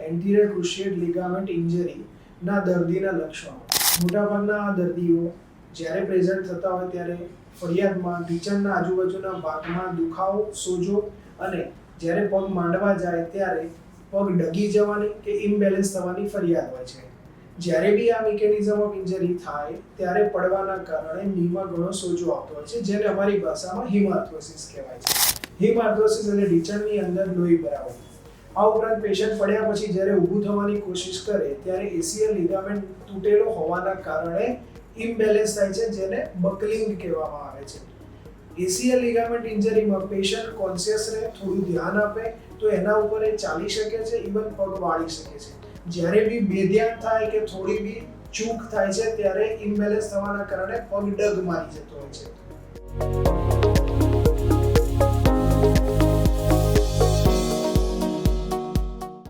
Anterior ક્રુશિયેટ ligament ઇન્જરીના દર્દીના લક્ષણો. મોટાભાગના દર્દીઓ જ્યારે પ્રેઝન્ટ થતા હોય ત્યારે ફરિયાદમાં ઢીંચણના આજુબાજુના ભાગમાં દુખાવો, સોજો અને જ્યારે પગ માંડવા જાય ત્યારે પગ ડગી જવાની કે ઇમ્બેલેન્સ થવાની ફરિયાદ હોય છે. જ્યારે બી આ મિકેનિઝમ ઓફ ઇન્જરી થાય ત્યારે પડવાના કારણે નીમાં ઘણો સોજો આવતો હોય છે, જેને અમારી ભાષામાં હિમાર્થ્રોસિસ કહેવાય છે. હિમાર્થ્રોસિસ એટલે ઢીંચણની અંદર લોહી ભરાવું. આ ઉપરાંત પેશન્ટ પડ્યા પછી જ્યારે ઊભું થવાની કોશિશ કરે ત્યારે એસીએલ લિગામેન્ટ તૂટેલો હોવાના કારણે ઇમ્બેલેન્સ થાય છે, જેને બકલિંગ કહેવામાં આવે છે. એસીએલ લિગામેન્ટ ઇન્જરીમાં પેશન્ટ કોન્શિયસ રહે, થોડું ધ્યાન આપે તો એના ઉપર એ ચાલી શકે છે, ઇવન પગ વાળી શકે છે. જ્યારે બી બેધ્યાન થાય કે થોડી બી ચૂક થાય છે ત્યારે ઇમ્બેલેન્સ થવાના કારણે પગ ડગ મારી જતો હોય છે.